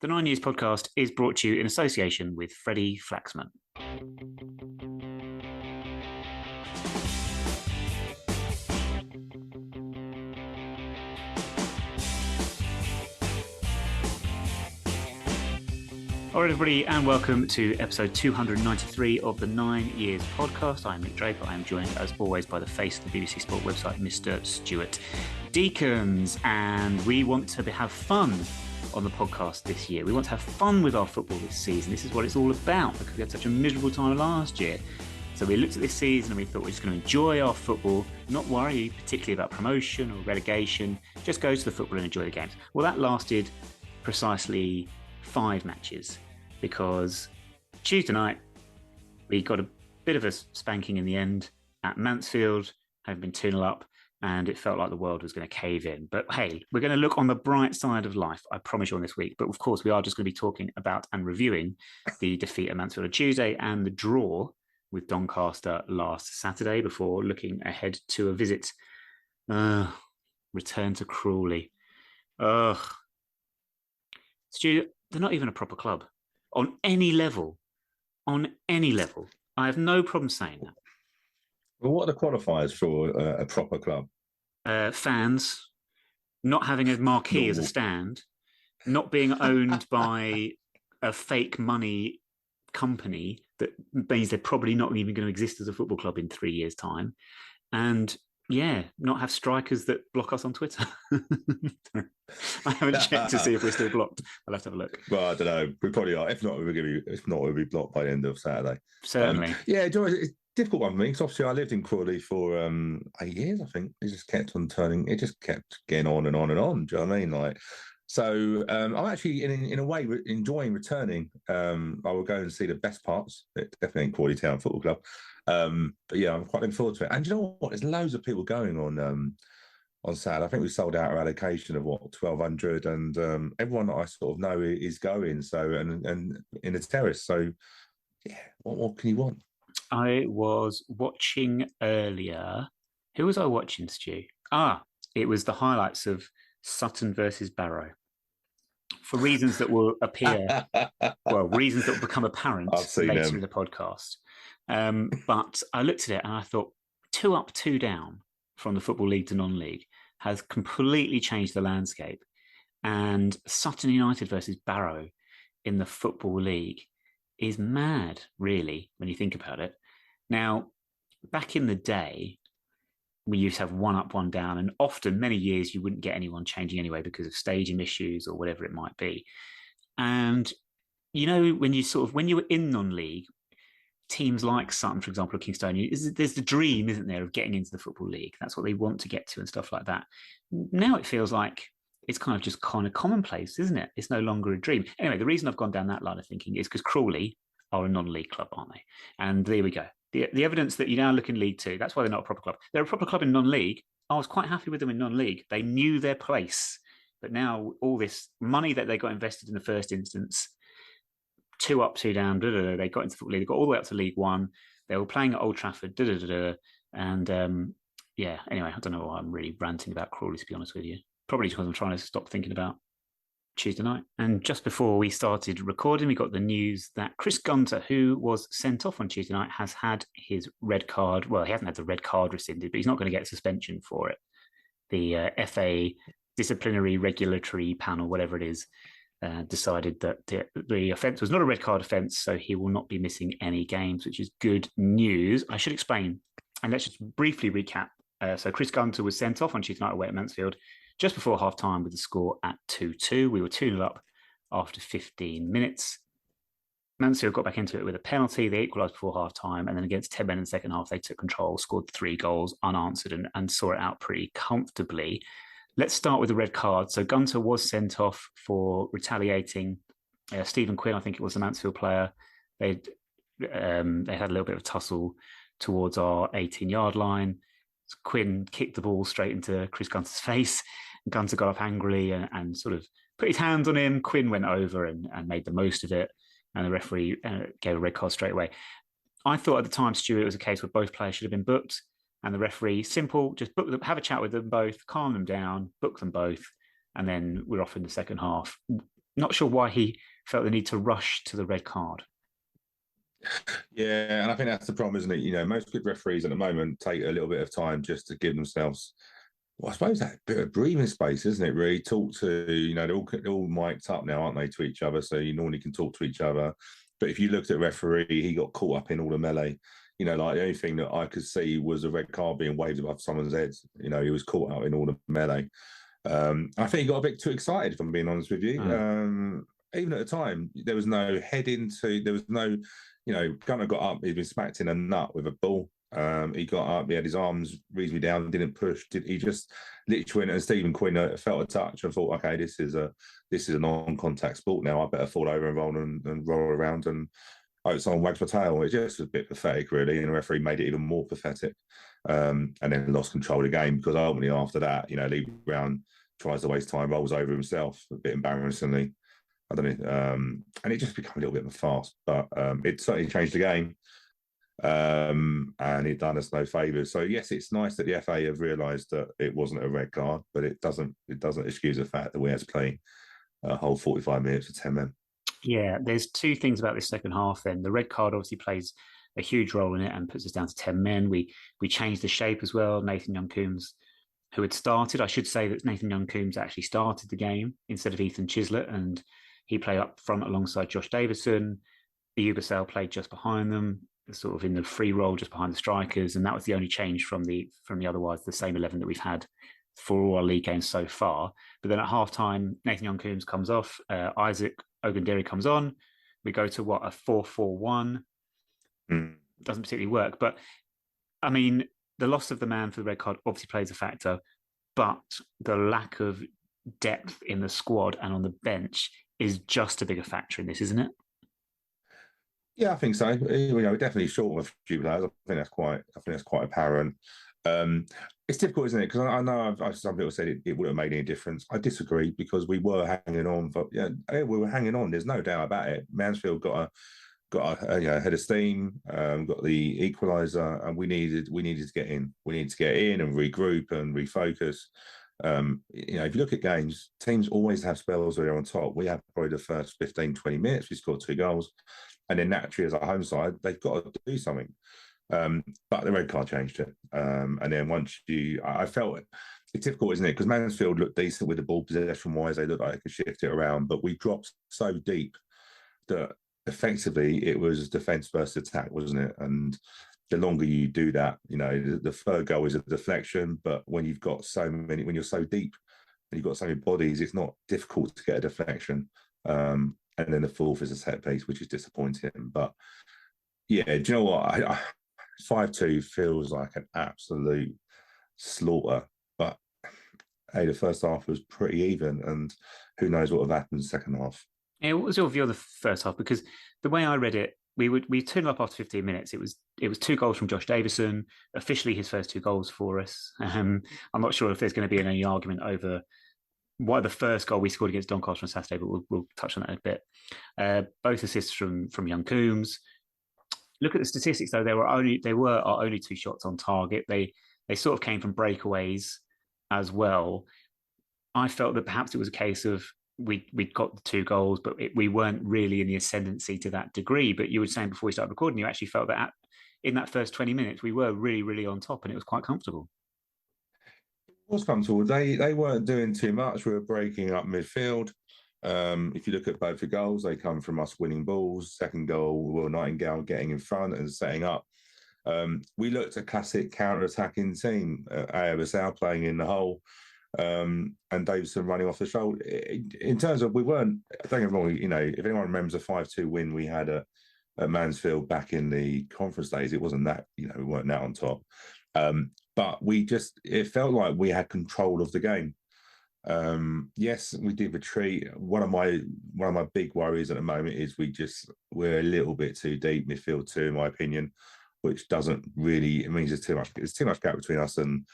The 9 Years podcast is brought to you in association with Freddie Flaxman. All right, everybody, and welcome to episode 293 of the 9 Years podcast. I'm Nick Draper. I am joined, as always, by the face of the BBC Sport website, Mr. Stuart Deacons. And we want to have fun on the podcast this year. We want to have fun with our football this season. This is what it's all about, because we had such a miserable time last year. So we looked at this season and we thought we're just going to enjoy our football, not worry particularly about promotion or relegation, just go to the football and enjoy the games. Well, that lasted precisely 5 matches, because Tuesday night we got a bit of a spanking in the end at Mansfield, having been 2-0 up, and it felt like the world was going to cave in. But hey, we're going to look on the bright side of life, I promise you, on this week. But of course, we are just going to be talking about and reviewing the defeat at Mansfield on Tuesday and the draw with Doncaster last Saturday, before looking ahead to a visit, return to Crawley. Stu, they're not even a proper club on any level. On any level. I have no problem saying that. Well, what are the qualifiers for a proper club? Fans, not having a marquee as a stand, not being owned by a fake money company that means they're probably not even going to exist as a football club in 3 years' time, and not have strikers that block us on Twitter. I haven't checked to see if we're still blocked. I'll have to have a look. Well, I don't know. We probably are. If not, we'll be blocked by the end of Saturday. Certainly. It's a difficult one for me, because obviously I lived in Crawley for 8 years, I think. It just kept on turning. It just kept getting on and on and on. Do you know what I mean? So I'm actually, in a way, enjoying returning. I will go and see the best parts. It definitely ain't Crawley Town Football Club. But yeah, I'm quite looking forward to it. And you know what? There's loads of people going on Saturday. I think we sold out our allocation of 1,200, and everyone that I sort of know is going. So and in the terrace. So yeah, what more can you want? I was watching earlier. Who was I watching, Stu? It was the highlights of Sutton versus Barrow. For reasons that will appear, reasons that will become apparent later in the podcast. But I looked at it and I thought, 2 up, 2 down from the Football League to non-league has completely changed the landscape. And Sutton United versus Barrow in the Football League is mad, really, when you think about it. Now, back in the day, we used to have 1 up, 1 down, and often, many years, you wouldn't get anyone changing anyway because of stadium issues or whatever it might be. And, you know, when you were in non-league, teams like Sutton, for example, or Kingstonian, there's the dream, isn't there, of getting into the Football League. That's what they want to get to and stuff like that. Now it feels like it's kind of commonplace, isn't it? It's no longer a dream. Anyway, the reason I've gone down that line of thinking is because Crawley are a non-league club, aren't they? And there we go. The evidence that you now look in League 2, that's why they're not a proper club. They're a proper club in non-league. I was quite happy with them in non-league. They knew their place. But now all this money that they got invested in the first instance, 2 up, 2 down, they got into the Football League, they got all the way up to League 1. They were playing at Old Trafford, and anyway, I don't know why I'm really ranting about Crawley, to be honest with you. Probably because I'm trying to stop thinking about Tuesday night. And just before we started recording, we got the news that Chris Gunter, who was sent off on Tuesday night, has had his red card. Well, he hasn't had the red card rescinded, but he's not going to get suspension for it. The FA disciplinary regulatory panel, whatever it is, decided that the offence was not a red card offence, so he will not be missing any games, which is good news. I should explain, and let's just briefly recap. So Chris Gunter was sent off on Tuesday night away at Mansfield just before half-time with the score at 2-2. We were 2-0 up after 15 minutes. Mansfield got back into it with a penalty. They equalised before half-time, and then against 10 men in the second half, they took control, scored 3 goals unanswered, and saw it out pretty comfortably. Let's start with the red card. So Gunter was sent off for retaliating. Stephen Quinn, I think it was the Mansfield player. They had a little bit of a tussle towards our 18-yard line. So Quinn kicked the ball straight into Chris Gunter's face. Gunter got up angrily and sort of put his hands on him. Quinn went over and made the most of it, and the referee gave a red card straight away. I thought at the time, Stuart, it was a case where both players should have been booked, and the referee, simple, just book them, have a chat with them both, calm them down, book them both, and then we're off in the second half. Not sure why he felt the need to rush to the red card. Yeah, and I think that's the problem, isn't it? You know, most good referees at the moment take a little bit of time just to give themselves, well, I suppose that bit of breathing space, isn't it? Really talk to, you know, they're all mic'd up now, aren't they, to each other? So you normally can talk to each other. But if you looked at referee, he got caught up in all the melee. You know, like the only thing that I could see was a red card being waved above someone's head. You know, he was caught up in all the melee. I think he got a bit too excited, if I'm being honest with you. Even at the time, there was no head into, there was no, you know, Gunner got up, he'd been smacked in a nut with a ball. He got up, he had his arms reasonably down, didn't push. He just literally went, and Stephen Quinn felt a touch and thought, okay, this is a non-contact sport now. I better fall over and roll around and hope someone wags my tail. It's just a bit pathetic, really. And the referee made it even more pathetic. And then lost control of the game because ultimately after that, you know, Lee Brown tries to waste time, rolls over himself a bit embarrassingly. I don't know. And it just became a little bit of a farce, but it certainly changed the game. And it done us no favours. So yes, it's nice that the FA have realised that it wasn't a red card, but it doesn't excuse the fact that we had to play a whole 45 minutes for 10 men. Yeah, there's two things about this second half then. The red card obviously plays a huge role in it and puts us down to 10 men. We changed the shape as well. Nathan Young-Coombs, who had started, I should say that Nathan Young-Coombs actually started the game instead of Ethan Chislett, and he played up front alongside Josh Davison. The Ubasale played just behind them, sort of in the free role just behind the strikers, and that was the only change from the otherwise the same 11 that we've had for all our league games so far. But then at halftime, Nathan Young-Coombs comes off, Isaac Ogundere comes on. We go to what, a 4-4-1. Doesn't particularly work, but I mean, the loss of the man for the red card obviously plays a factor, but the lack of depth in the squad and on the bench is just a bigger factor in this, isn't it? Yeah, I think so. You know, we're definitely short of a few players. I think that's quite apparent. It's difficult, isn't it? Because I know some people said it wouldn't have made any difference. I disagree because we were hanging on. But yeah, we were hanging on. There's no doubt about it. Mansfield got a head of steam, got the equaliser, and we needed to get in. We needed to get in and regroup and refocus. You know, if you look at games, teams always have spells where they're on top. We have probably the first 15, 20 minutes, we scored 2 goals. And then naturally, as a home side, they've got to do something. But the red card changed it. And then I felt it's difficult, isn't it? Because Mansfield looked decent with the ball possession-wise. They looked like they could shift it around. But we dropped so deep that effectively it was defence versus attack, wasn't it? And the longer you do that, you know, the third goal is a deflection. But when you've got when you're so deep and you've got so many bodies, it's not difficult to get a deflection. And then the fourth is a set piece, which is disappointing. But yeah, do you know what? 5-2 feels like an absolute slaughter. But hey, the first half was pretty even, and who knows what would happen in the second half. Yeah, what was your view of the first half? Because the way I read it, we turned up after 15 minutes. It was 2 goals from Josh Davison, officially his first 2 goals for us. I'm not sure if there's going to be any argument over why the first goal we scored against Doncaster on Saturday, but we'll touch on that in a bit. Both assists from Young-Coombs. Look at the statistics though; they were our only 2 shots on target. They sort of came from breakaways as well. I felt that perhaps it was a case of we'd got the 2 goals, but we weren't really in the ascendancy to that degree. But you were saying before we started recording, you actually felt that in that first 20 minutes we were really, really on top, and it was quite comfortable. Was comfortable. They weren't doing too much. We were breaking up midfield. If you look at both the goals, they come from us winning balls. Second goal, Will Nightingale getting in front and setting up. We looked a classic counter-attacking team. Ayabasau playing in the hole, and Davison running off the shoulder. In terms of, we weren't. Don't get me wrong. You know, if anyone remembers a 5-2 win we had at Mansfield back in the conference days, it wasn't that. You know, we weren't that on top. But it felt like we had control of the game. Yes, we did retreat. One of my big worries at the moment is we're a little bit too deep midfield too, in my opinion, which doesn't really, it means there's too much gap between us and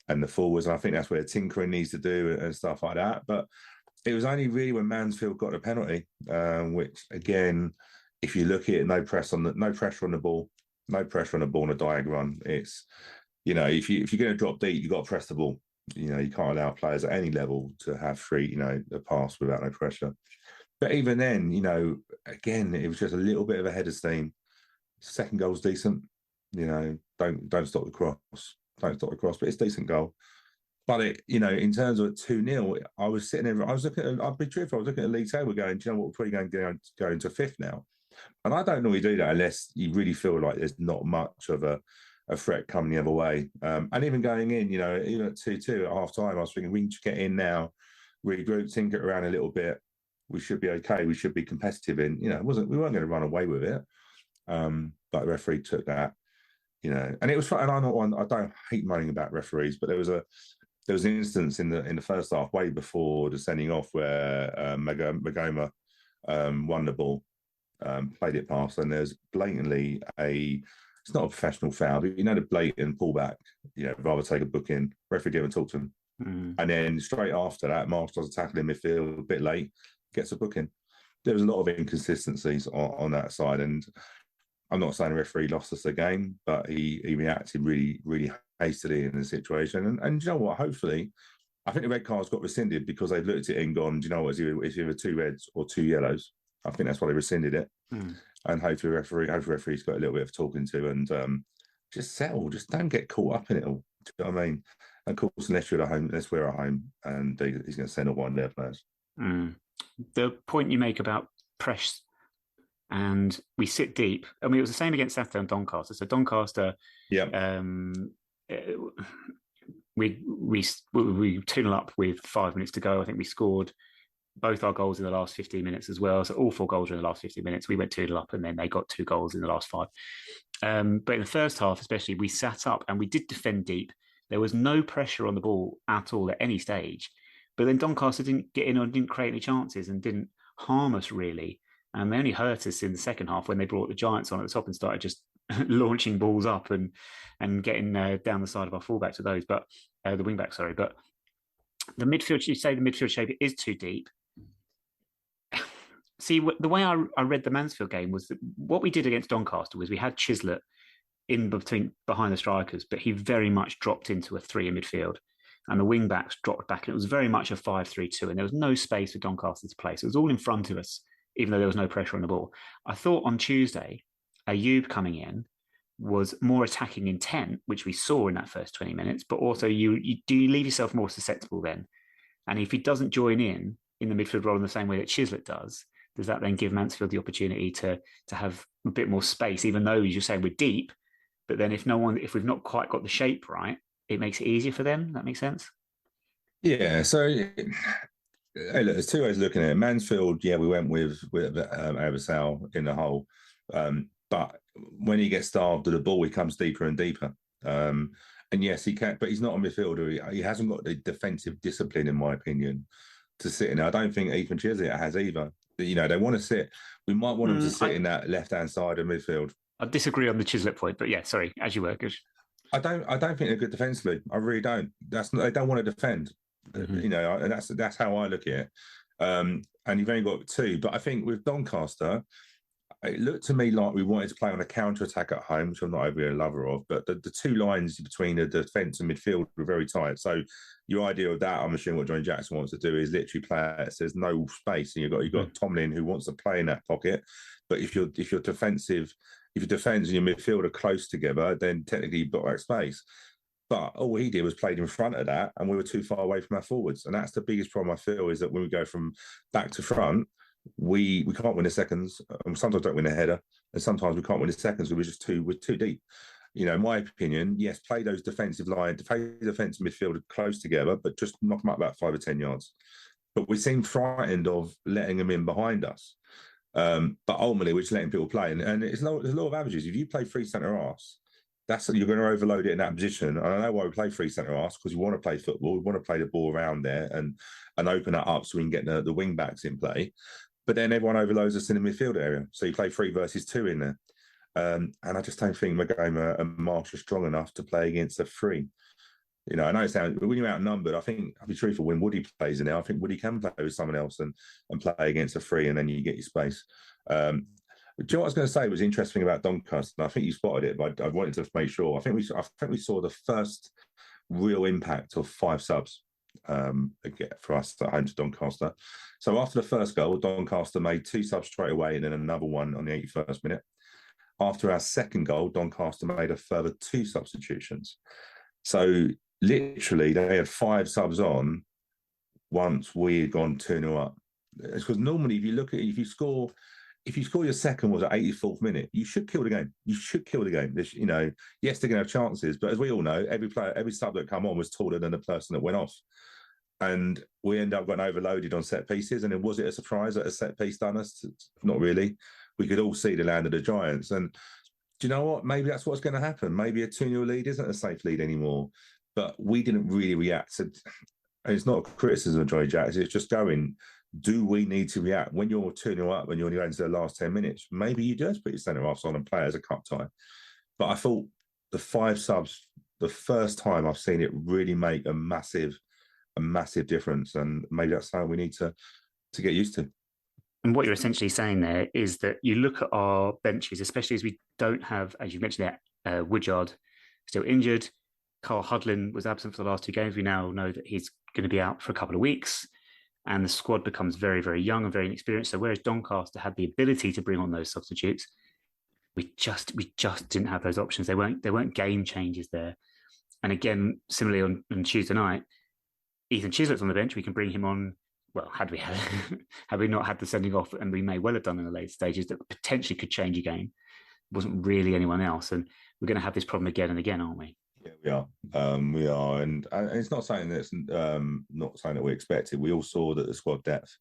the forwards. And I think that's where tinkering needs to do and stuff like that. But it was only really when Mansfield got a penalty, which again, if you look at it, no pressure on the ball on a diag run. It's, you know, if you're going to drop deep, you've got to press the ball. You know, you can't allow players at any level to have free, you know, a pass without no pressure. But even then, you know, again, it was just a little bit of a head of steam. Second goal's decent. You know, don't stop the cross. Don't stop the cross, but it's a decent goal. But it, you know, in terms of 2-0, I was sitting there, I was looking at, I'll be truthful, I was looking at the league table going, do you know what, we're probably going to go into fifth now. And I don't normally do that unless you really feel like there's not much of a threat coming the other way. And even going in, you know, even at 2-2 at half time, I was thinking we can just get in now, regroup, think it around a little bit. We should be okay. We should be competitive in, you know, we weren't going to run away with it. But the referee took that, you know, and it was, and I'm not one, I don't hate moaning about referees, but there was an instance in the first half, way before the sending off, where Magoma won the ball, played it past, and there's blatantly it's not a professional foul, but you know, the blatant pullback, you know, rather take a booking, referee didn't talk to him. And then straight after that, Marsh does a tackle in midfield, a bit late, gets a booking. There was a lot of inconsistencies on that side, and I'm not saying the referee lost us the game, but he reacted really, really hastily in the situation. And you know what? Hopefully, I think the red cards got rescinded because they've looked at it and gone, do you know what? It's either 2 reds or 2 yellows. I think that's why they rescinded it. And hopefully the referee's got a little bit of talking to, and just settle. Just don't get caught up in it all. Do you know what I mean? And of course, unless we're at home, and he's going to send all one of their players. The point you make about press, and we sit deep. I mean, it was the same against Saturday and Doncaster. So Doncaster, we 2-0 up with 5 minutes to go. I think we scored both our goals in the last 15 minutes as well. So all 4 goals were in the last 15 minutes. We went 2-0 up, and then they got 2 goals in the last 5. But in the first half, especially, we sat up and we did defend deep. There was no pressure on the ball at all at any stage. But then Doncaster didn't get in or didn't create any chances and didn't harm us really. And they only hurt us in the second half when they brought the Giants on at the top and started just launching balls up and getting down the side of our fullbacks with those, but the wing back, sorry. But the midfield, you say the midfield shape is too deep. See, the way I read the Mansfield game was that what we did against Doncaster was we had Chislett in behind the strikers, but he very much dropped into a 3 in midfield, and the wing backs dropped back, and it was very much a 5-3-2, and there was no space for Doncaster to play. So it was all in front of us, even though there was no pressure on the ball. I thought on Tuesday, Ayoub coming in was more attacking intent, which we saw in that first 20 minutes, but also you leave yourself more susceptible then. And if he doesn't join in the midfield role in the same way that Chislett does that then give Mansfield the opportunity to have a bit more space, even though you're saying we're deep, but then if we've not quite got the shape right, it makes it easier for them. That makes sense? Yeah, so hey, look, there's 2 ways of looking at it. Mansfield, yeah, we went with Abasal in the hole, but when he gets starved of the ball, he comes deeper and deeper. And yes, he can, but he's not a midfielder. He hasn't got the defensive discipline, in my opinion, to sit in there. I don't think Ethan Chislett has either. You know, they want to sit. We might want them to sit in that left-hand side of midfield. I disagree on the Chislett point, but yeah, sorry, as you were, good. I don't think they're good defensively. I really don't. They don't want to defend. You know, and that's how I look at it. And you've only got 2, but I think with Doncaster, it looked to me like we wanted to play on a counter-attack at home, which I'm not overly a lover of, but the 2 lines between the defence and midfield were very tight. So your idea of that, I'm assuming what Johnny Jackson wants to do is literally play it. There's no space, and you've got Tomlin who wants to play in that pocket. But if you're defensive, if your defence and your midfield are close together, then technically you've got that space. But all he did was played in front of that, and we were too far away from our forwards. And that's the biggest problem I feel, is that when we go from back to front, we can't win the seconds. Sometimes don't win a header, and sometimes we can't win the seconds. We're too deep. You know, in my opinion, yes, play those defensive line, play the defensive midfield close together, but just knock them up about 5 or 10 yards. But we seem frightened of letting them in behind us. But ultimately, we're just letting people play, and there's a lot of averages. If you play 3 centre halves, you're going to overload it in that position. And I know why we play 3 centre halves, because we want to play football. We want to play the ball around there and open that up so we can get the wing backs in play. But then everyone overloads us in the midfield area. So you play 3 versus 2 in there. And I just don't think Magoma and Marsh are strong enough to play against a 3. You know, I know it sounds, but when you're outnumbered, I think, I'll be truthful, when Woody plays in there, I think Woody can play with someone else and play against a 3, and then you get your space. Do you know what I was going to say was interesting about Doncaster? I think you spotted it, but I wanted to make sure. I think we saw the first real impact of 5 subs. again, for us at home to Doncaster. So after the first goal, Doncaster made 2 subs straight away and then another one on the 81st minute. After our second goal, Doncaster made a further 2 substitutions. So literally, they had 5 subs on once we had gone 2-0 up. Because normally, if you score your second was at 84th minute, you should kill the game. You should kill the game. This, you know, yes, they're going to have chances, but as we all know, every sub that come on was taller than the person that went off. And we end up getting overloaded on set pieces. And then was it a surprise that a set piece done us? Not really. We could all see the land of the Giants. And do you know what? Maybe that's what's going to happen. Maybe a 2-0 lead isn't a safe lead anymore. But we didn't really react. And it's not a criticism of Johnny Jacks. It's just going, do we need to react? When you're 2-0 up and you're only going to the last 10 minutes, maybe you do have to put your centre-halves on and play as a cup tie. But I thought the 5 subs, the first time I've seen it really make a massive difference. And maybe that's how we need to get used to. And what you're essentially saying there is that you look at our benches, especially as we don't have, as you mentioned there, Woodyard still injured. Carl Hudlin was absent for the last 2 games. We now know that he's going to be out for a couple of weeks. And the squad becomes very, very young and very inexperienced. So whereas Doncaster had the ability to bring on those substitutes, we just didn't have those options. They weren't game changers there. And again, similarly on Tuesday night, Ethan Chislett's on the bench. We can bring him on. Well, had we not had the sending off, and we may well have done in the later stages, that potentially could change a game. It wasn't really anyone else, and we're going to have this problem again and again, aren't we? Yeah, we are, and it's not something that's not something that we expected. We all saw that the squad depth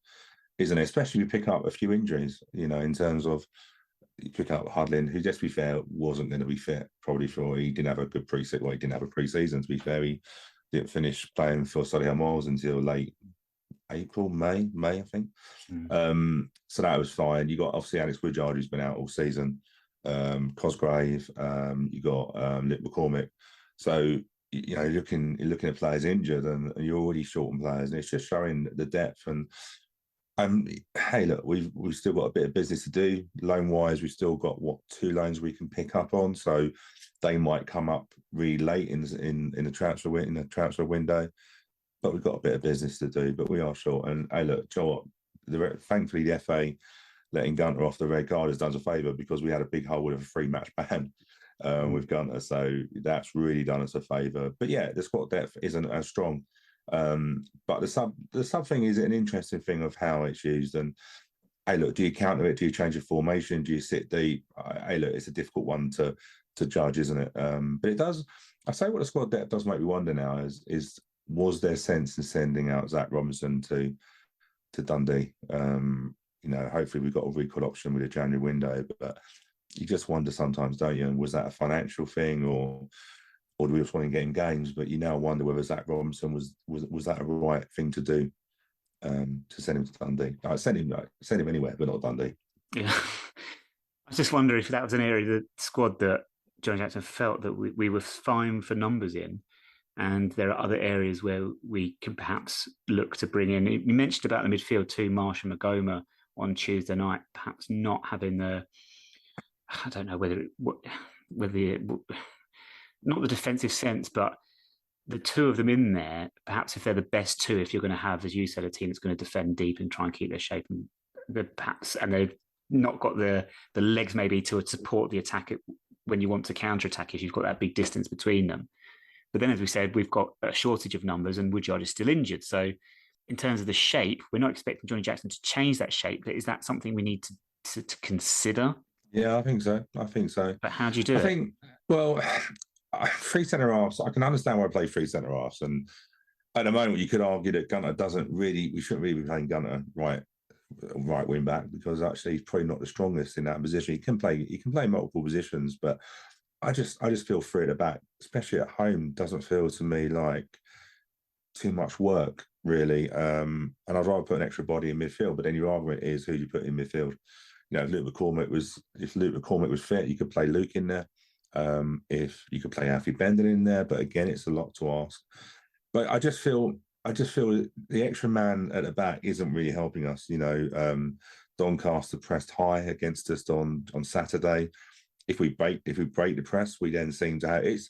isn't, especially if you pick up a few injuries. You know, in terms of you pick up Hudlin, who, just to be fair, wasn't going to be fit. Probably for he didn't have a good pre-season. Well, he didn't have a pre-season. To be fair, he didn't finish playing for Solihull Moors until late April, May, I think. So that was fine. You got obviously Alex Woodyard, who's been out all season. Cosgrave. You got Luke McCormick. So you know, looking at players injured, and you're already short on players, and it's just showing the depth. And hey, look, we've still got a bit of business to do. Loan wise, we've still got 2 loans we can pick up on. So they might come up really late in the transfer window. But we've got a bit of business to do. But we are short. And hey, look, Joe, thankfully the FA letting Gunter off the red card has done us a favour, because we had a big hole with a 3-match ban with Gunter. So that's really done us a favour. But yeah, the squad depth isn't as strong. But the sub thing is an interesting thing of how it's used. And hey, look, do you counter it? Do you change your formation? Do you sit deep? Hey, look, it's a difficult one to judge, isn't it? But it does. I say what the squad depth does make me wonder now is was there sense in sending out Zach Robinson to Dundee? You know, hopefully we've got a recall option with a January window, but you just wonder sometimes, don't you? And was that a financial thing, or do we just want to get in games? But you now wonder whether Zach Robinson was that a right thing to do, to send him to Dundee? I send him anywhere, but not Dundee. Yeah, I just wonder if that was an area of the squad that John Jackson felt that we were fine for numbers in, and there are other areas where we can perhaps look to bring in. You mentioned about the midfield too, Marsh and Magoma on Tuesday night, perhaps not having the, I don't know whether not the defensive sense, but the 2 of them in there, perhaps if they're the best 2, if you're going to have, as you said, a team that's going to defend deep and try and keep their shape, and they've not got the legs maybe to support the attack when you want to counter attack, if you've got that big distance between them. But then, as we said, we've got a shortage of numbers, and Woodyard is still injured. So in terms of the shape, we're not expecting Johnny Jackson to change that shape. Is that something we need to consider? Yeah, I think so. But how do you do it? I think, well, 3 centre-halves, I can understand why I play 3 centre-halves. And at the moment, you could argue that Gunter we shouldn't really be playing Gunter right wing back, because actually he's probably not the strongest in that position. He can play multiple positions, but I just feel 3 at the back, especially at home, doesn't feel to me like too much work, really. And I'd rather put an extra body in midfield. But then your argument is, who do you put in midfield? You know, if Luke McCormick was fit, you could play Luke in there. If you could play Alfie Bendon in there, but again, it's a lot to ask. But I just feel the extra man at the back isn't really helping us. You know, Doncaster pressed high against us on Saturday. if we break the press, we then seem to have it's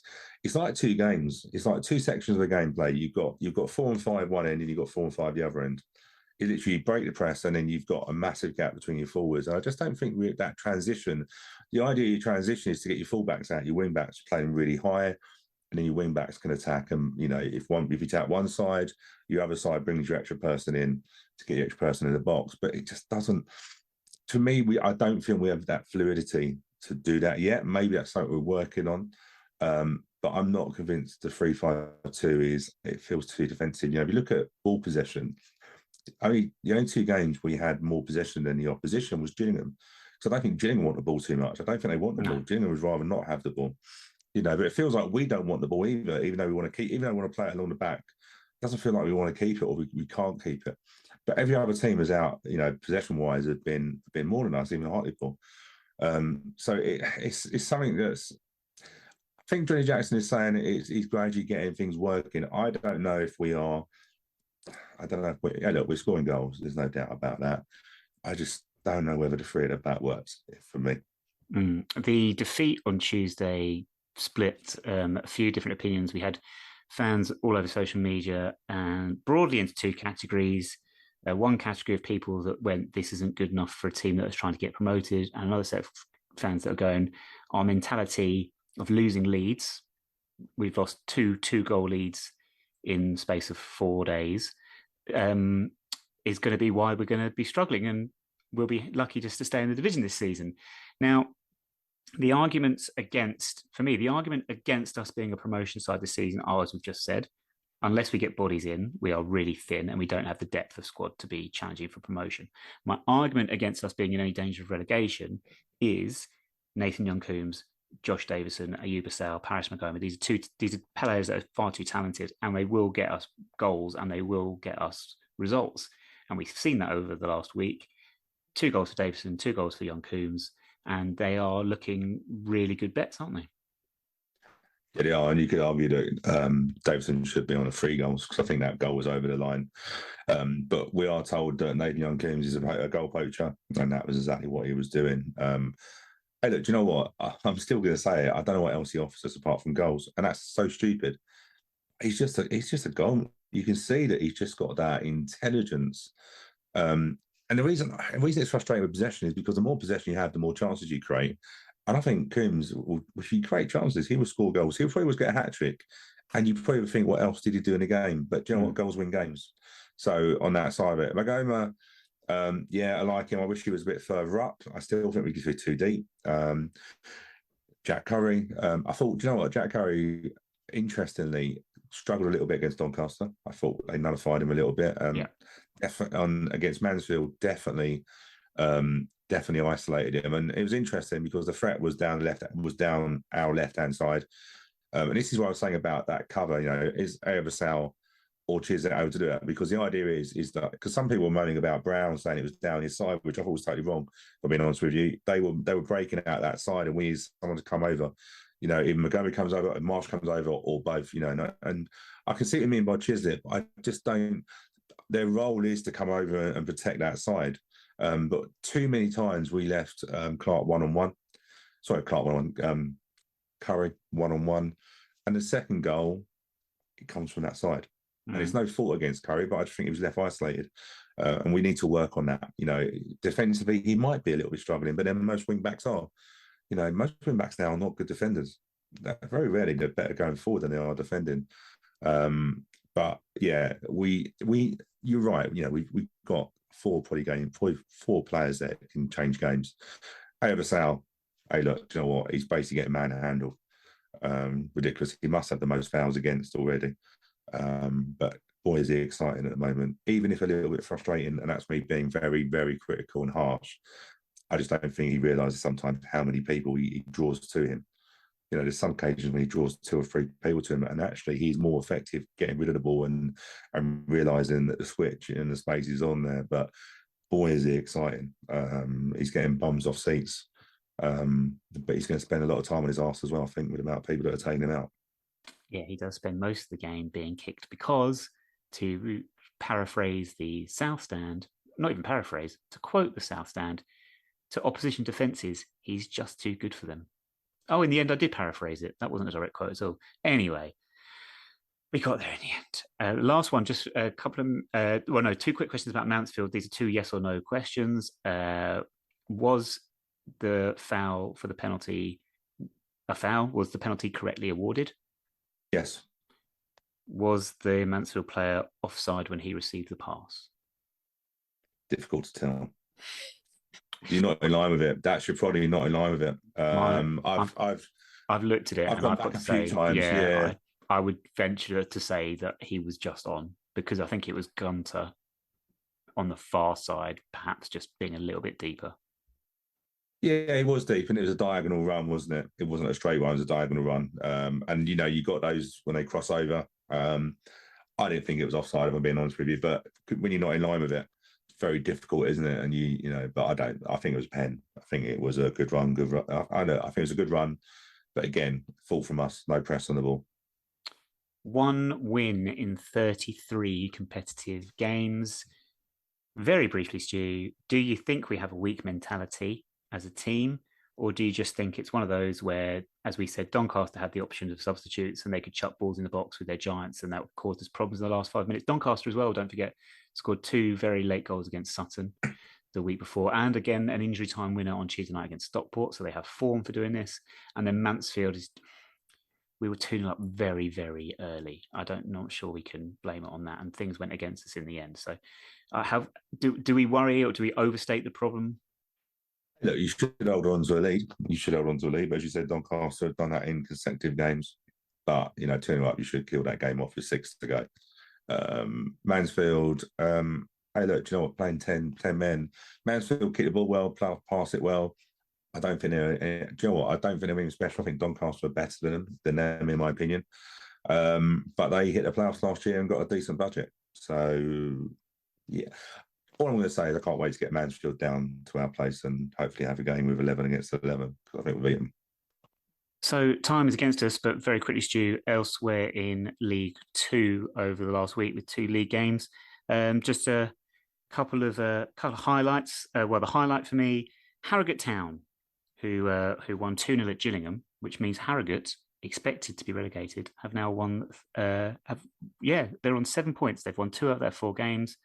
like two games. It's like two sections of the gameplay. You've got 4 and 5 one end, and you've got 4 and 5 the other end. You literally break the press, and then you've got a massive gap between your forwards. And I just don't think that transition. The idea of your transition is to get your fullbacks out, your wing backs playing really high, and then your wing backs can attack. And if you tap one side, your other side brings your extra person in to get your extra person in the box. But it just doesn't. To me, I don't feel we have that fluidity to do that yet. Maybe that's something we're working on. But I'm not convinced the 3-5-2 it feels too defensive. If you look at ball possession, the only two games we had more possession than the opposition was Gillingham. So I don't think Gillingham want the ball too much. I don't think they want the ball. Gillingham would rather not have the ball. But it feels like we don't want the ball either, even though we want to play it along the back. It doesn't feel like we want to keep it or we can't keep it. But every other team is out, possession-wise, have been more than us, even Hartlepool. So it's something that's. I think Johnny Jackson is saying he's gradually getting things working. I don't know if we are. I don't know if we're scoring goals. There's no doubt about that. I just don't know whether the 3 at the back works for me. The defeat on Tuesday split a few different opinions. We had fans all over social media and broadly into two categories. One category of people that went, this isn't good enough for a team that was trying to get promoted, and another set of fans that are going, our mentality of losing leads. We've lost two goal leads in space of 4 days, is going to be why we're going to be struggling, and we'll be lucky just to stay in the division this season. Now, the argument against us being a promotion side this season are, as we've just said, unless we get bodies in, we are really thin and we don't have the depth of squad to be challenging for promotion. My argument against us being in any danger of relegation is Nathan Young-Coombs, Josh Davison, Ayuba Sale, Paris Magoma. These are players that are far too talented, and they will get us goals and they will get us results. And we've seen that over the last week. 2 goals for Davison, 2 goals for Young-Coombs, and they are looking really good bets, aren't they? Yeah, they are, and you could argue that Davison should be on 3 goals because I think that goal was over the line. But we are told that Nathan Young-Coombs is a goal poacher, and that was exactly what he was doing. Hey, look, do you know what? I'm still going to say it. I don't know what else he offers us apart from goals, and that's so stupid. He's just a goal. You can see that he's just got that intelligence. And the reason it's frustrating with possession is because the more possession you have, the more chances you create. And I think Coombs, if you create chances, he will score goals. He'll probably get a hat-trick. And you probably think, what else did he do in the game? But do you know what? Goals win games. So on that side of it, Magoma, I like him. I wish he was a bit further up. I still think we could be too deep. Jack Curry, I thought, do you know what? Jack Curry, interestingly, struggled a little bit against Doncaster. I thought they nullified him a little bit. Against Mansfield, definitely isolated him, and it was interesting because the threat was down our left-hand side, and this is what I was saying about that cover. Is Ayabasal or Chisholm able to do that? Because the idea is that because some people were moaning about Brown saying it was down his side, which I thought was totally wrong. If I'm being honest with you, they were breaking out that side, and we need someone to come over. Even Montgomery comes over, and Marsh comes over, or both. And I can see what you mean by Chislett. I just don't. Their role is to come over and protect that side. But too many times we left Clark one-on-one. Sorry, Clark one-on-one. Curry one-on-one. And the second goal, it comes from that side. And it's no fault against Curry, but I just think he was left isolated. And we need to work on that. Defensively, he might be a little bit struggling, but then most wing-backs are. Most wing-backs now are not good defenders. Very rarely they're better going forward than they are defending. But yeah, you're right. We've got 4 players that can change games. Ayabasal, hey, look, do you know what? He's basically getting manhandled. Ridiculous. He must have the most fouls against already. But boy, is he exciting at the moment, even if a little bit frustrating. And that's me being very, very critical and harsh. I just don't think he realises sometimes how many people he draws to him. There's some occasions when he draws 2 or 3 people to him, and actually he's more effective getting rid of the ball and realising that the switch and the space is on there. But boy, is he exciting. He's getting bums off seats. But he's going to spend a lot of time on his arse as well, I think, with the amount of people that are taking him out. Yeah, he does spend most of the game being kicked because, to paraphrase the South Stand, not even paraphrase, to quote the South Stand, to opposition defences, he's just too good for them. Oh, in the end, I did paraphrase it. That wasn't a direct quote at all. Anyway, we got there in the end. Last one, just a couple of, two quick questions about Mansfield. These are two yes or no questions. Was the foul for the penalty a foul? Was the penalty correctly awarded? Yes. Was the Mansfield player offside when he received the pass? Difficult to tell. You're not in line with it. That's you're probably not in line with it. I've looked at it I've and gone I've back got to a few say, times. Yeah. I would venture to say that he was just on, because I think it was Gunter on the far side, perhaps just being a little bit deeper. Yeah, it was deep, and it was a diagonal run, wasn't it? It wasn't a straight one; it was a diagonal run. And you got those when they cross over. I didn't think it was offside, if I'm being honest with you. But when you're not in line with it, it's very difficult, isn't it? And but I don't. I think it was pen. I think it was a good run. Good run. I think it was a good run. But again, fault from us. No press on the ball. 1 win in 33 competitive games. Very briefly, Stu, do you think we have a weak mentality as a team? Or do you just think it's one of those where, as we said, Doncaster had the option of substitutes and they could chuck balls in the box with their giants, and that caused us problems in the last 5 minutes? Doncaster as well, don't forget, scored 2 very late goals against Sutton the week before, and again, an injury time winner on Tuesday night against Stockport. So they have form for doing this. And then Mansfield we were 2-0 up very, very early. Not sure we can blame it on that. And things went against us in the end. So do we worry, or do we overstate the problem? Look, you should hold on to a lead. You should hold on to a lead. But as you said, Doncaster have done that in consecutive games. But, 2-0 up, you should kill that game off with 6 to go. Mansfield, hey, look, do you know what? Playing 10 men. Mansfield kick the ball well, pass it well. I don't think they're, do you know what? I don't think they're even special. I think Doncaster are better than them, in my opinion. But they hit the playoffs last year and got a decent budget. So, yeah. All I'm going to say is I can't wait to get Mansfield down to our place and hopefully have a game with 11 against 11, because I think we'll beat them. So time is against us, but very quickly, Stu, elsewhere in League Two over the last week with 2 league games. Just a couple of highlights. The highlight for me, Harrogate Town, who won 2-0 at Gillingham, which means Harrogate, expected to be relegated, have now won. They're on 7 points. They've won 2 out of their 4 games,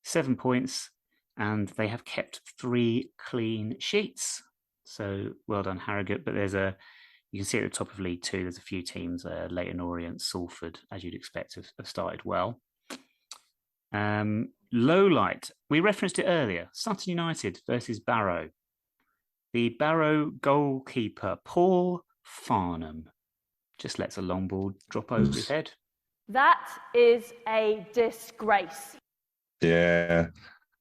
7 points, and they have kept 3 clean sheets. So well done, Harrogate. But you can see at the top of League Two, there's a few teams, Leyton Orient, Salford, as you'd expect, have started well. Low light, we referenced it earlier, Sutton United versus Barrow. The Barrow goalkeeper, Paul Farnham, just lets a long ball drop over his head. That is a disgrace. Yeah.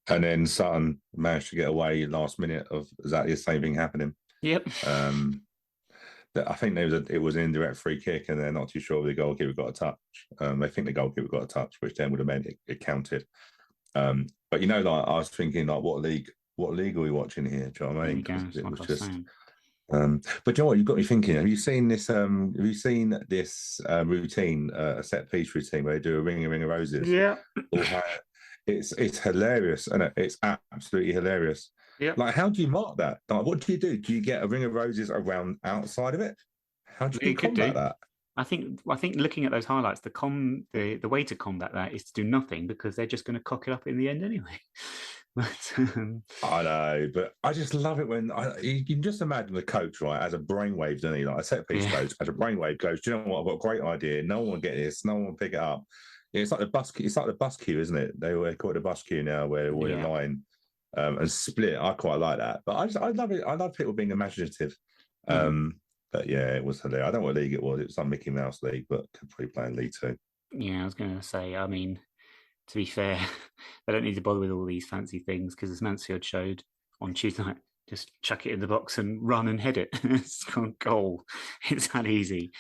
And then Sutton managed to get away last minute of exactly the same thing happening. Yep. I think it was an indirect free kick, and they're not too sure the goalkeeper got a touch. They think the goalkeeper got a touch, which then would have meant it counted. But I was thinking, what league are we watching here? Do you know what I mean? It was just. But you know what? You've got me thinking. Have you seen this? Routine, a set piece routine where they do a ring of roses? Yeah. It's hilarious, and it's absolutely hilarious. Yeah. Like, how do you mark that? Like, what do you do? Do you get a ring of roses around outside of it? How do you combat that? I think looking at those highlights, the way to combat that is to do nothing, because they're just going to cock it up in the end anyway. But, I know, but I just love it when you can just imagine the coach, right, as a brainwave, doesn't he? Like a set piece coach, as a brainwave goes, do you know what? I've got a great idea. No one will get this. No one will pick it up. Yeah, it's like the bus. It's like the bus queue, isn't it? They call it the bus queue now, where we're in line and split. I quite like that, but I love it. I love people being imaginative. But yeah, it was hilarious. I don't know what league it was. It was some Mickey Mouse league, but could probably play in League Two. Yeah, I was going to say. I mean, to be fair, they don't need to bother with all these fancy things, because as Mansfield showed on Tuesday night, just chuck it in the box and run and head it. It's gone goal. It's that easy.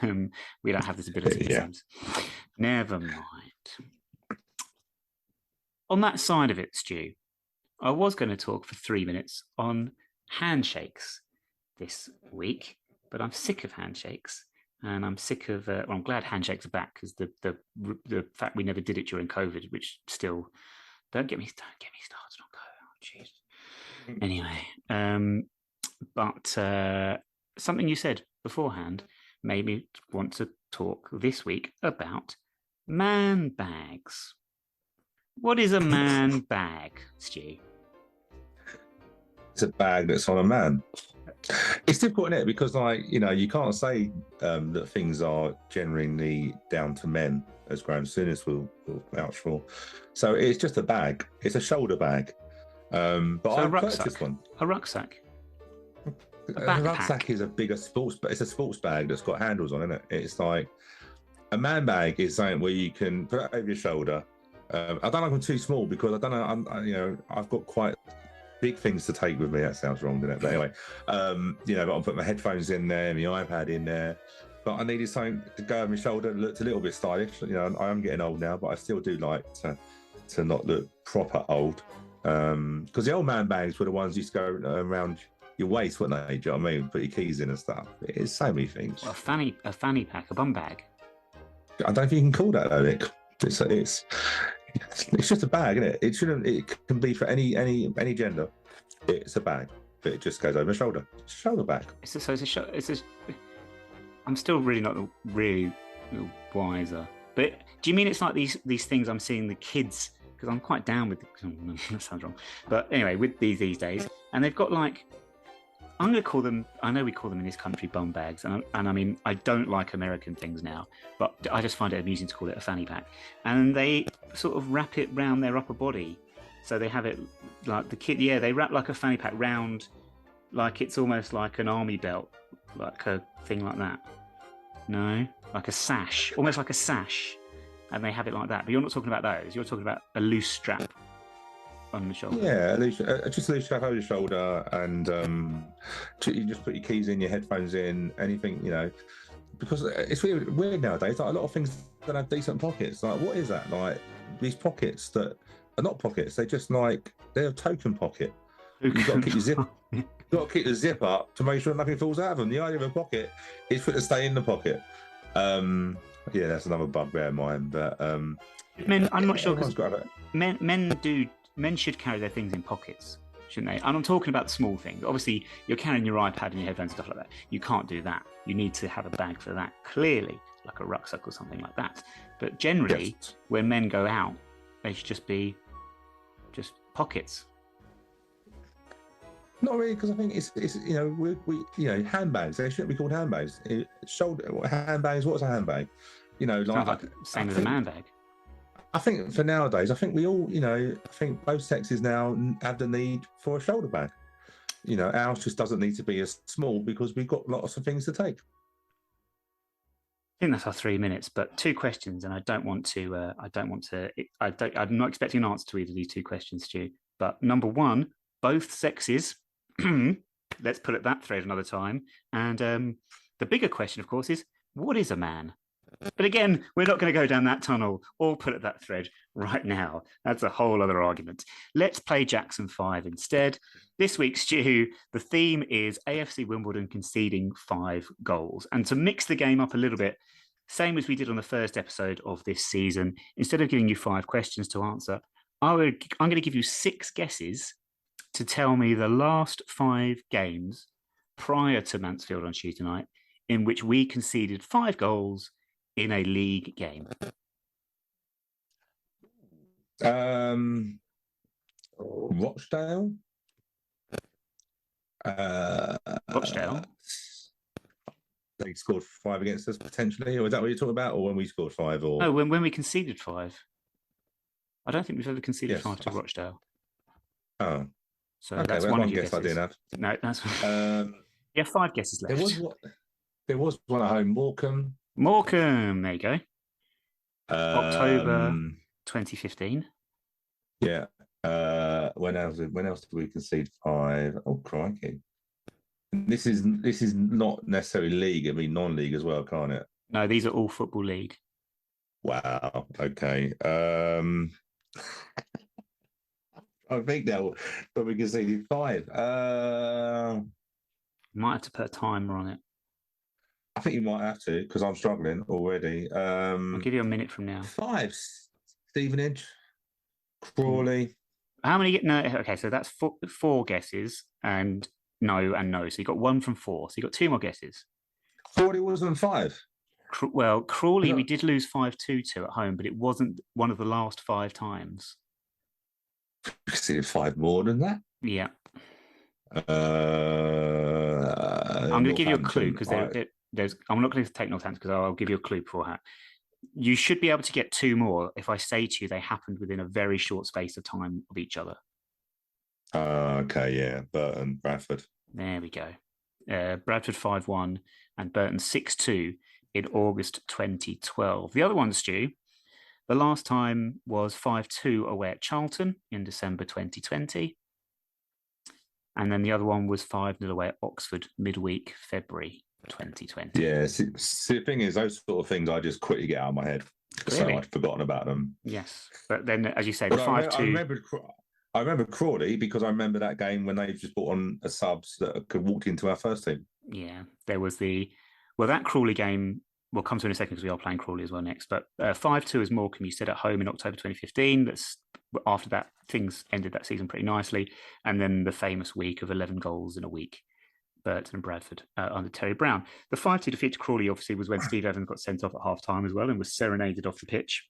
We don't have this ability, it seems. Never mind. On that side of it, Stu, I was going to talk for 3 minutes on handshakes this week, but I'm sick of handshakes, and I'm sick of. I'm glad handshakes are back, because the fact we never did it during COVID, which still don't get me started on COVID. Oh, jeez. Anyway, but something you said beforehand made me want to talk this week about man bags. What is a man bag, Stu? It's a bag that's on a man. It's difficult, isn't it? Because, like, you know, you can't say that things are generally down to men, as Graham Souness will vouch for. So it's just a bag. It's a shoulder bag. But So I purchased one. A rucksack. A rucksack is a bigger it's a sports bag that's got handles on, isn't it? It's like a man bag is something where you can put it over your shoulder. I don't like them too small because I don't know. I've got quite big things to take with me. That sounds wrong, doesn't it? But anyway, but I'll put my headphones in there, my iPad in there. But I needed something to go over my shoulder that looked a little bit stylish. You know, I am getting old now, but I still do like to not look proper old. Because the old man bags were the ones used to go around your waist, weren't they? Do you know what I mean? Put your keys in and stuff. It's so many things. A fanny pack, a bum bag. I don't think you can call that though, Nick. It's just a bag, isn't it? It shouldn't. It can be for any gender. It's a bag, but it just goes over the shoulder. It's a shoulder bag. I'm still really not really wiser. But do you mean it's like these things I'm seeing the kids? Because I'm quite down with. That sounds wrong. But anyway, with these days, and they've got like. I'm going to call them, I know we call them in this country bum bags, and I mean, I don't like American things now, but I just find it amusing to call it a fanny pack. And they sort of wrap it round their upper body. So they have it like the kid, they wrap like a fanny pack round, like it's almost like an army belt, like a thing like that. No, like a sash, almost like a sash. And they have it like that. But you're not talking about those, you're talking about a loose strap. On the shoulder. Yeah, just a loose strap over your shoulder, and you just put your keys in, your headphones in, anything, you know, because it's really weird nowadays. Like a lot of things that have decent pockets. Like, what is that? Like these pockets that are not pockets. They're just like they're a token pocket. You've got to keep your zip. You've got to keep the zip up to make sure nothing falls out of them. The idea of a pocket is for it to stay in the pocket. Yeah, that's another bugbear of mine. But men, I'm not sure because men should carry their things in pockets, shouldn't they? And I'm talking about the small things. Obviously, you're carrying your iPad and your headphones and stuff like that. You can't do that. You need to have a bag for that, clearly, like a rucksack or something like that. But generally, yes. When men go out, they should just be just pockets. Not really, because I think it's you know, we handbags. They shouldn't be called handbags. Handbags. What's a handbag? You know, like same as a man bag. I think for nowadays, I think we all, you know, I think both sexes now have the need for a shoulder bag. You know, ours just doesn't need to be as small because we've got lots of things to take. I think that's our 3 minutes, but 2 questions, and I'm not expecting an answer to either of these 2 questions, Stu. But number 1, both sexes. Let's pull at that thread another time. And the bigger question, of course, is what is a man? But again, we're not going to go down that tunnel or put at that thread right now. That's a whole other argument. Let's play Jackson 5 instead. This week, Stu, the theme is AFC Wimbledon conceding 5 goals. And to mix the game up a little bit, same as we did on the first episode of this season, instead of giving you 5 questions to answer, I'm going to give you 6 guesses to tell me the last 5 games prior to Mansfield on Tuesday night in which we conceded 5 goals in a league game. Rochdale. Rochdale. They scored 5 against us potentially, or is that what you're talking about, or when we scored 5? Or no, when we conceded 5. I don't think we've ever conceded 5 to Rochdale. Oh, so okay, that's one guess I didn't have. No, that's you have 5 guesses left. There was one at home, Morecambe, there you go. October 2015. Yeah. When else did we concede 5? Oh, crikey. This is not necessarily league, I mean non-league as well, can't it? No, these are all football league. Wow. Okay. I think now that we conceded 5. Might have to put a timer on it. I think you might have to, because I'm struggling already. I'll give you a minute from now. 5. Stevenage, Crawley. How many? No, okay, so that's 4 guesses, and no, and no. So you got 1 from 4. So you got 2 more guesses. Thought it wasn't 5. Well, Crawley, we did lose 5-2 to at home, but it wasn't one of the last 5 times. Conceded 5 more than that. Yeah. I'm going to give you a clue because there's. I'm not going to take Northampton because I'll give you a clue beforehand. You should be able to get 2 more if I say to you they happened within a very short space of time of each other. Okay, yeah, Burton, Bradford. There we go. Bradford 5-1 and Burton 6-2 in August 2012. The other one, Stu, the last time was 5-2 away at Charlton in December 2020. And then the other one was 5-0 away at Oxford midweek, February 2020. Yeah, see, the thing is, those sort of things I just quickly get out of my head. Really? So I'd forgotten about them. Yes. But then, as you say, the 5-2... I remember Crawley because I remember that game when they just brought on a subs that could walk into our first team. Yeah, there was that Crawley game, we'll come to in a second because we are playing Crawley as well next, but 5-2 as Morecambe, you said, at home in October 2015. After that, things ended that season pretty nicely. And then the famous week of 11 goals in a week, Burton and Bradford under Terry Brown. The 5-2 defeat to Crawley, obviously, was when Steve Evans got sent off at half-time as well and was serenaded off the pitch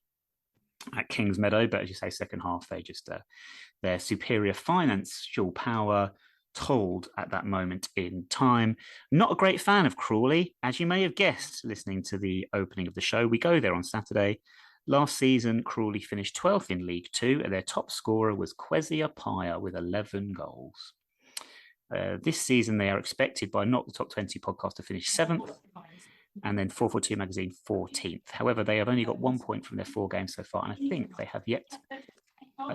at Kings Meadow. But as you say, second half, they just... their superior financial power told at that moment in time. Not a great fan of Crawley, as you may have guessed, listening to the opening of the show. We go there on Saturday. Last season, Crawley finished 12th in League Two, and their top scorer was Kwesi Appiah with 11 goals. This season, they are expected by Not the Top 20 podcast to finish 7th, and then 442 magazine 14th. However, they have only got 1 point from their 4 games so far, and I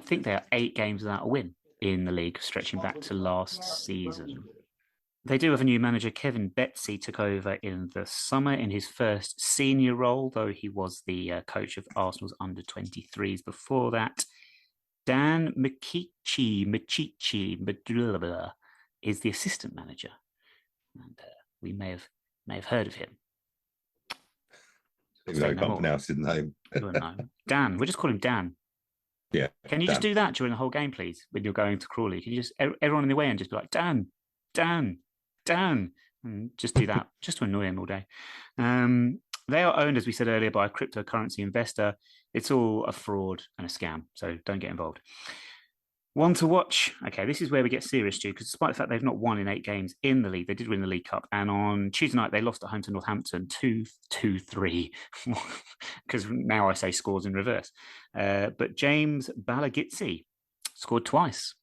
think they are 8 games without a win in the league, stretching back to last season. They do have a new manager. Kevin Betsy took over in the summer in his first senior role, though he was the coach of Arsenal's under-23s before that. Dan Machichi is the assistant manager, and we may have heard of him. He can't pronounce his name. Dan. We'll just call him Dan. Yeah. Can you just do that during the whole game, please, when you're going to Crawley? Can you just, everyone in the way and just be like, Dan, and just do that, just to annoy him all day. They are owned, as we said earlier, by a cryptocurrency investor. It's all a fraud and a scam, so don't get involved. One to watch. Okay, this is where we get serious, Stu, because despite the fact they've not won in 8 games in the league, they did win the League Cup. And on Tuesday night, they lost at home to Northampton 2-3, because now I say scores in reverse. But James Balagitsi scored twice.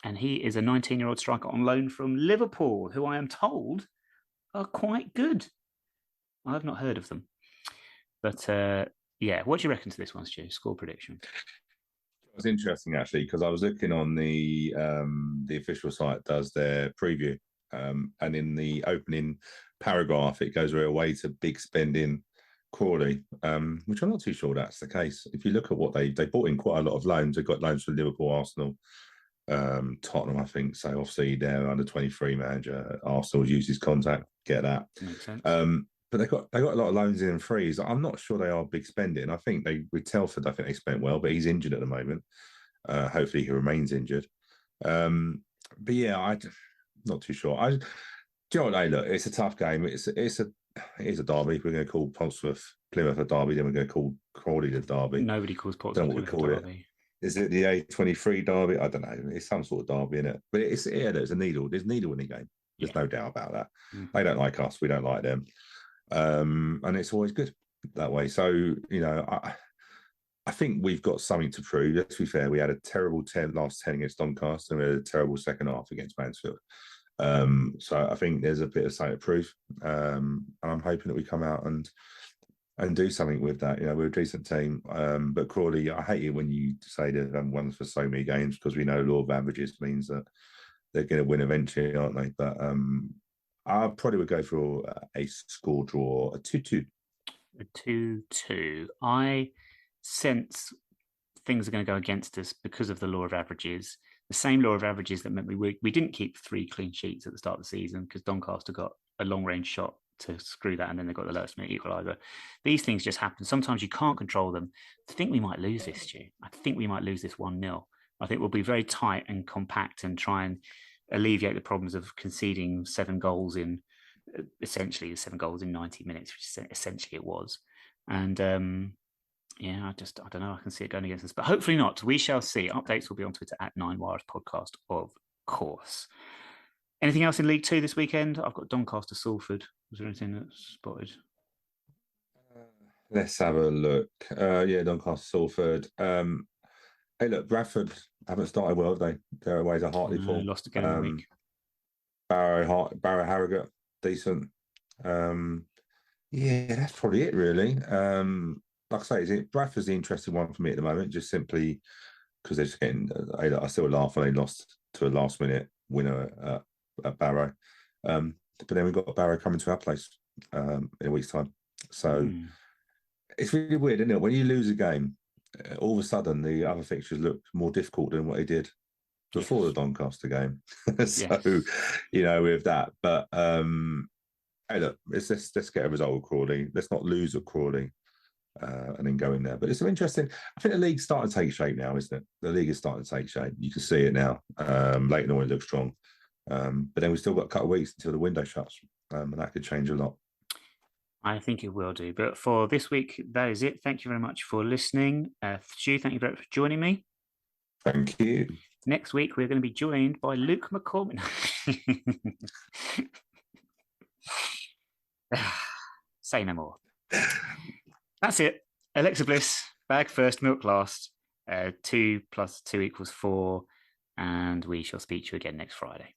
And he is a 19-year-old striker on loan from Liverpool, who I am told are quite good. I've not heard of them. But yeah, what do you reckon to this one, Stu? Score prediction. It was interesting actually because I was looking on the official site does their preview, and in the opening paragraph it goes away to big spending Crawley, which I'm not too sure that's the case. If you look at what they bought in quite a lot of loans, they got loans from Liverpool, Arsenal, Tottenham, I think. So obviously their under 23 manager Arsenal used his contact, get that. Makes sense. But they got a lot of loans in frees. I'm not sure they are big spending. I think with Telford, I think they spent well, but he's injured at the moment. Hopefully he remains injured. But yeah, I'm not too sure. Do you know what? Hey, look, it's a tough game. It is a derby. We're going to call Portsmouth Plymouth a derby. Then we're going to call Crawley the derby. Nobody calls Portsmouth Plymouth a derby. Is it the A23 derby? I don't know. It's some sort of derby, isn't it? But there's a needle. There's a needle in the game. There's no doubt about that. They don't like us. We don't like them. And it's always good that way. So, you know, I think we've got something to prove. Let's be fair, we had a terrible last 10 against Doncaster, and we had a terrible second half against Mansfield. So I think there's a bit of something to prove. And I'm hoping that we come out and do something with that. You know, we're a decent team. But Crawley, I hate it when you say they haven't won for so many games, because we know law of averages means that they're going to win eventually, aren't they? But I probably would go for a score draw, a 2-2. A 2-2. I sense things are going to go against us because of the law of averages. The same law of averages that meant we didn't keep 3 clean sheets at the start of the season because Doncaster got a long-range shot to screw that, and then they got the last minute equaliser. These things just happen. Sometimes you can't control them. I think we might lose this, Stu. I think we might lose this 1-0. I think we'll be very tight and compact and try and alleviate the problems of conceding 7 goals in essentially 7 goals in 90 minutes, which essentially it was. And I don't know. I can see it going against us, but hopefully not. We shall see. Updates will be on Twitter at 9Wires Podcast, of course. Anything else in League Two this weekend? I've got Doncaster Salford. Was there anything that's spotted? Let's have a look. Doncaster Salford. Hey, look, Bradford haven't started well, have they? Their away to Hartlepool. Lost again in the week. Barrow Harrogate, decent. That's probably it, really. Like I say, Bradford's the interesting one for me at the moment, just simply because they're just getting. I still laugh when they lost to a last-minute winner at Barrow. But then we've got Barrow coming to our place in a week's time. So it's really weird, isn't it? When you lose a game, all of a sudden the other fixtures look more difficult than what they did before the Doncaster game. So, with that. But hey, look, let's get a result with Crawley. Let's not lose at Crawley and then go in there. But it's so interesting. I think the league's starting to take shape now, isn't it? The league is starting to take shape. You can see it now. Leighton Orient looks strong. But then we've still got a couple of weeks until the window shuts. And that could change a lot. I think it will do. But for this week, that is it. Thank you very much for listening. Stu, thank you very much for joining me. Thank you. Next week, we're going to be joined by Luke McCormick. Say no more. That's it. Alexa Bliss, bag first, milk last. 2 + 2 = 4. And we shall speak to you again next Friday.